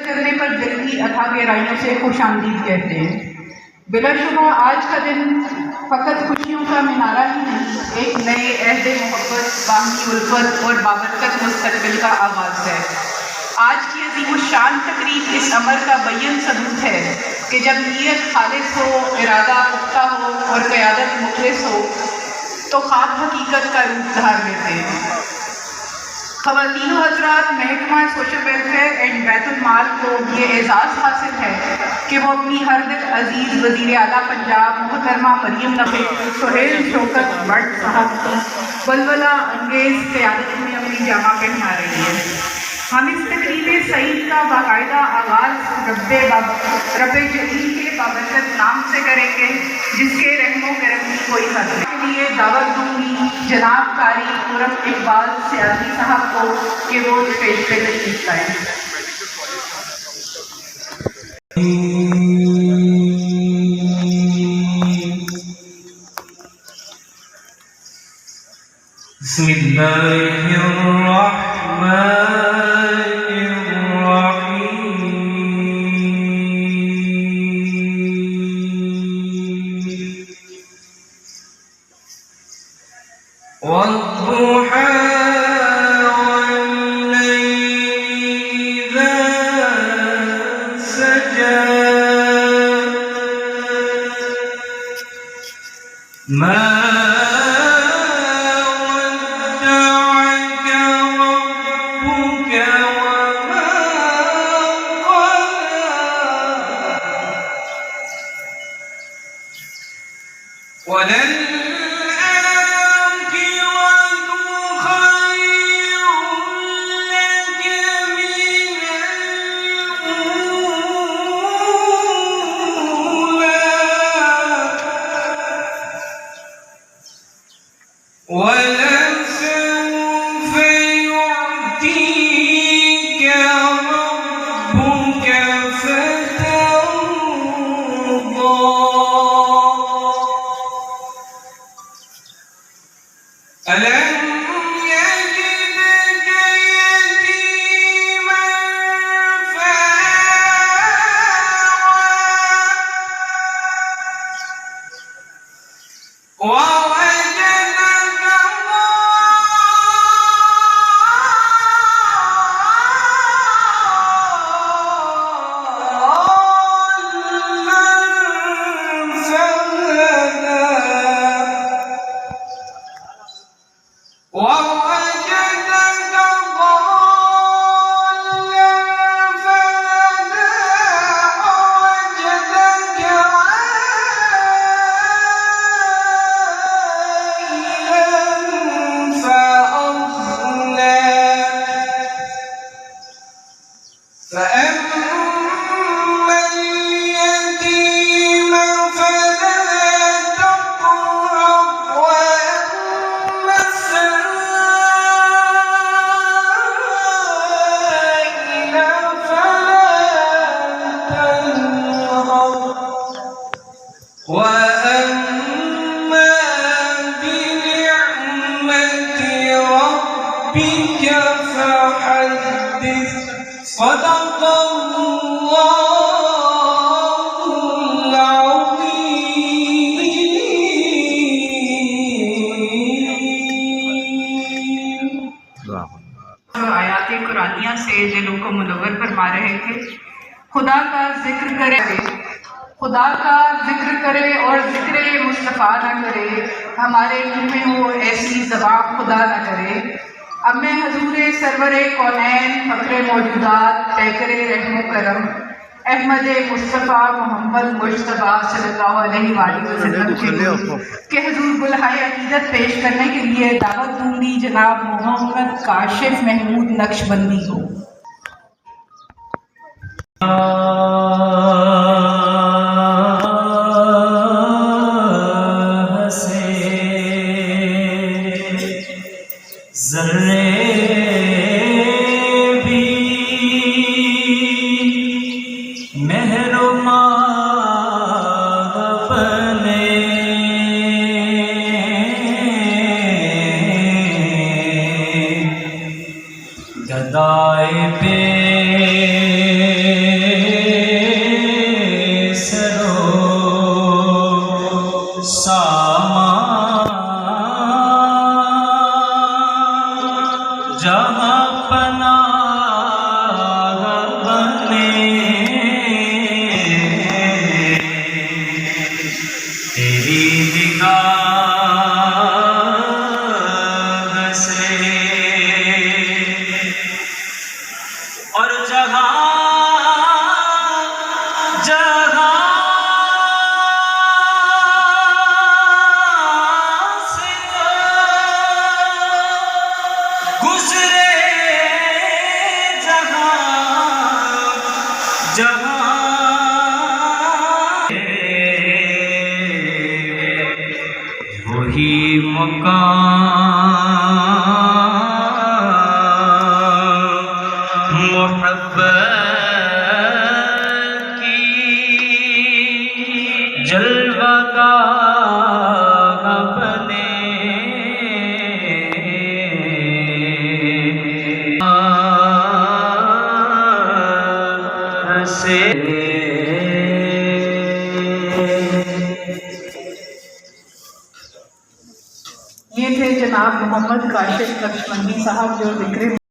करने पर दिल की अथाह गहराइयों से खुशामदीद कहते हैं। बिलाशुबा आज का दिन फ़कत खुशियों का मीनारा ही नहीं, एक नए अहद मोहब्बत, बाहमी उल्फत और बाबरकत मुस्तकबिल का आगाज़ है। आज की अज़ीमुश्शान तकरीब इस अमर का बय्यन सबूत है कि जब नीयत खालिस हो, इरादा पुख्ता हो और क़यादत मुखलिस हो तो ख्वाब हकीकत का रूप धार लेते हैं। ख़वातीनो हज़रात, महकमा सोशल वेलफेयर एंड बैतुल माल को ये एज़ाज़ हासिल है कि वो अपनी हर दिल अजीज़ वज़ीर आला पंजाब मोहतरमा मरियम नफ़ीस सुहेल शौकत भट्ट साहब को बलबला अंगेज़ क़यादत में अपनी जामा पहना रही है। हम इस तकरीब सईद का बाकायदा आगाज़ रब्बे जलील के बाबरकत नाम से करेंगे, जिसके रहमो करम की कोई हद नहीं। के लिए दावत दूंगी जनाब कारी खुरम इकबाल सियासी साहब को कि वो स्टेज पे तशरीफ लाएं। कुरानिया से दिलों को मुनव्वर फरमा रहे थे। खुदा का जिक्र करे, खुदा का जिक्र करे और जिक्र मुस्तफ़ा न करे, हमारे मुँह में हो ऐसी ज़बान खुदा न करे। अब मैं हजूर सरवरे कौनैन फ़ख्रे मौजूदात पैकरे रहमो करम अहमद मुस्तफ़ा मोहम्मद मुश्तबा सल्लल्लाहु अलैहि वसल्लम के हजूर बुलहाए अकीदत पेश करने के लिए दावत दूंगी जनाब मोहम्मद काशिफ महमूद नक्शबंदी को। गदाए पे مقام محبت کی جلوہ گاہ بنے سے یہ تھے جناب محمد کاشف لکشمنی صاحب جو ذکر